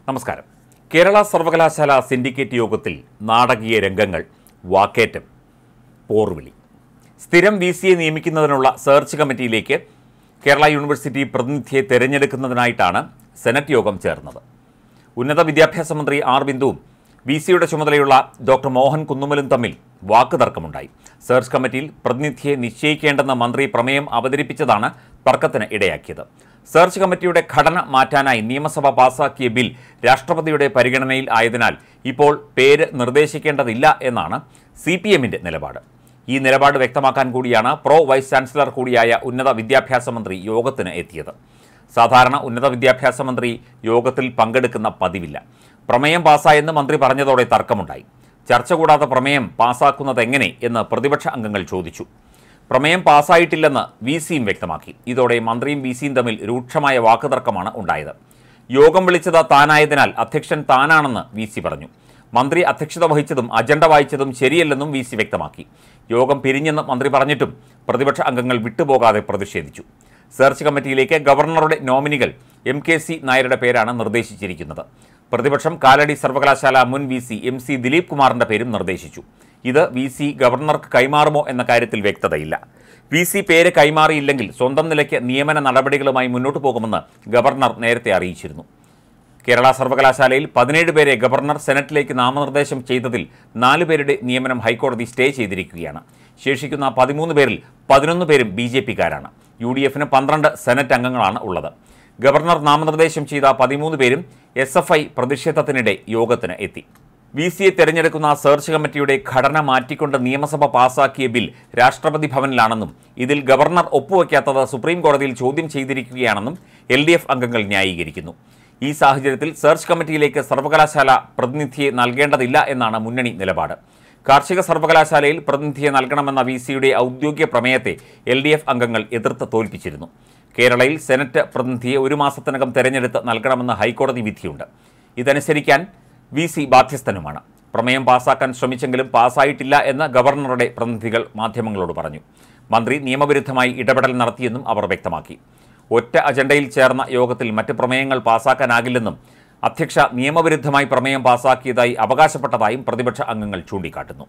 നമസ്കാരം. കേരള സർവകലാശാല സിൻഡിക്കേറ്റ് യോഗത്തിൽ നാടകീയ രംഗങ്ങൾ, വാക്കേറ്റം, പോർവിളി. സ്ഥിരം VC നിയമിക്കുന്നതിനുള്ള സെർച്ച് കമ്മിറ്റിയിലേക്ക് കേരള യൂണിവേഴ്സിറ്റി പ്രതിനിധിയെ തെരഞ്ഞെടുക്കുന്നതിനായിട്ടാണ് സെനറ്റ് യോഗം ചേർന്നത്. ഉന്നത വിദ്യാഭ്യാസ മന്ത്രി ആർ ബിന്ദുവും VCയുടെ ചുമതലയുള്ള ഡോക്ടർ മോഹൻ കുന്നുമ്മലും തമ്മിൽ വാക്കുതർക്കമുണ്ടായി. സെർച്ച് കമ്മിറ്റിയിൽ പ്രതിനിധിയെ നിശ്ചയിക്കേണ്ടെന്ന മന്ത്രി പ്രമേയം അവതരിപ്പിച്ചതാണ് തർക്കത്തിന് ഇടയാക്കിയത്. സെർച്ച് കമ്മിറ്റിയുടെ ഘടന മാറ്റാനായി നിയമസഭ പാസാക്കിയ ബിൽ രാഷ്ട്രപതിയുടെ പരിഗണനയിൽ ആയതിനാൽ ഇപ്പോൾ പേര് നിർദ്ദേശിക്കേണ്ടതില്ല എന്നാണ് CPMന്റെ നിലപാട്. ഈ നിലപാട് വ്യക്തമാക്കാൻ കൂടിയാണ് വൈസ് ചാൻസലർ കൂടിയായ ഉന്നത വിദ്യാഭ്യാസ മന്ത്രി യോഗത്തിന് എത്തിയത്. സാധാരണ ഉന്നത വിദ്യാഭ്യാസ മന്ത്രി യോഗത്തിൽ പങ്കെടുക്കുന്ന പതിവില്ല. പ്രമേയം പാസ്സായെന്ന് മന്ത്രി പറഞ്ഞതോടെ തർക്കമുണ്ടായി. ചർച്ച കൂടാതെ പ്രമേയം പാസ്സാക്കുന്നതെങ്ങനെ എന്ന് പ്രതിപക്ഷ അംഗങ്ങൾ ചോദിച്ചു. പ്രമേയം പാസ്സായിട്ടില്ലെന്ന് VCയും വ്യക്തമാക്കി. ഇതോടെ മന്ത്രിയും VCയും തമ്മിൽ രൂക്ഷമായ വാക്കുതർക്കമാണ് ഉണ്ടായത്. യോഗം വിളിച്ചത് താനായതിനാൽ അധ്യക്ഷൻ താനാണെന്ന് VC പറഞ്ഞു. മന്ത്രി അധ്യക്ഷത വഹിച്ചതും അജണ്ട വായിച്ചതും ശരിയല്ലെന്നും VC വ്യക്തമാക്കി. യോഗം പിരിഞ്ഞെന്ന് മന്ത്രി പറഞ്ഞിട്ടും പ്രതിപക്ഷ അംഗങ്ങൾ വിട്ടുപോകാതെ പ്രതിഷേധിച്ചു. സെർച്ച് കമ്മിറ്റിയിലേക്ക് ഗവർണറുടെ നോമിനികൾ MKC നായരുടെ പേരാണ് നിർദ്ദേശിച്ചിരിക്കുന്നത്. പ്രതിപക്ഷം കാലടി സർവകലാശാല മുൻ VC MC ദിലീപ് കുമാറിന്റെ പേരും നിർദ്ദേശിച്ചു. ഇത് VC ഗവർണർക്ക് കൈമാറുമോ എന്ന കാര്യത്തിൽ വ്യക്തതയില്ല. VC പേര് കൈമാറിയില്ലെങ്കിൽ സ്വന്തം നിലയ്ക്ക് നിയമന നടപടികളുമായി മുന്നോട്ടു പോകുമെന്ന് ഗവർണർ നേരത്തെ അറിയിച്ചിരുന്നു. കേരള സർവകലാശാലയിൽ 17 പേരെ ഗവർണർ സെനറ്റിലേക്ക് നാമനിർദ്ദേശം ചെയ്തതിൽ 4 പേരുടെ നിയമനം ഹൈക്കോടതി സ്റ്റേ ചെയ്തിരിക്കുകയാണ്. ശേഷിക്കുന്ന 13 പേരിൽ 11 പേരും BJPക്കാരാണ്. UDFന് 12 സെനറ്റ് അംഗങ്ങളാണ് ഉള്ളത്. ഗവർണർ നാമനിർദ്ദേശം ചെയ്ത 13 പേരും SFI പ്രതിഷേധത്തിനിടെ യോഗത്തിന് എത്തി. VCയെ തെരഞ്ഞെടുക്കുന്ന സെർച്ച് കമ്മിറ്റിയുടെ ഘടന മാറ്റിക്കൊണ്ട് നിയമസഭ പാസാക്കിയ ബിൽ രാഷ്ട്രപതി ഭവനിലാണെന്നും ഇതിൽ ഗവർണർ ഒപ്പുവയ്ക്കാത്തത് സുപ്രീം കോടതിയിൽ ചോദ്യം ചെയ്തിരിക്കുകയാണെന്നും LDF അംഗങ്ങൾ ന്യായീകരിക്കുന്നു. ഈ സാഹചര്യത്തിൽ സെർച്ച് കമ്മിറ്റിയിലേക്ക് സർവകലാശാല പ്രതിനിധിയെ നൽകേണ്ടതില്ല എന്നാണ് മുന്നണി നിലപാട്. കാർഷിക സർവകലാശാലയിൽ പ്രതിനിധിയെ നൽകണമെന്ന VCയുടെ ഔദ്യോഗിക പ്രമേയത്തെ LDF അംഗങ്ങൾ എതിർത്ത് തോൽപ്പിച്ചിരുന്നു. കേരളയിൽ സെനറ്റ് പ്രതിനിധിയെ 1 മാസത്തിനകം തെരഞ്ഞെടുത്ത് നൽകണമെന്ന് ഹൈക്കോടതി വിധിയുണ്ട്. ഇതനുസരിക്കാൻ VC ബാധ്യസ്ഥനുമാണ്. പ്രമേയം പാസാക്കാൻ ശ്രമിച്ചെങ്കിലും പാസ്സായിട്ടില്ല എന്ന് ഗവർണറുടെ പ്രതിനിധികൾ മാധ്യമങ്ങളോട് പറഞ്ഞു. മന്ത്രി നിയമവിരുദ്ധമായി ഇടപെടൽ നടത്തിയെന്നും അവർ വ്യക്തമാക്കി. ഒറ്റ അജണ്ടയിൽ ചേർന്ന യോഗത്തിൽ മറ്റ് പ്രമേയങ്ങൾ പാസാക്കാനാകില്ലെന്നും അധ്യക്ഷ നിയമവിരുദ്ധമായി പ്രമേയം പാസാക്കിയതായി അവകാശപ്പെട്ടതായും പ്രതിപക്ഷ അംഗങ്ങൾ ചൂണ്ടിക്കാട്ടുന്നു.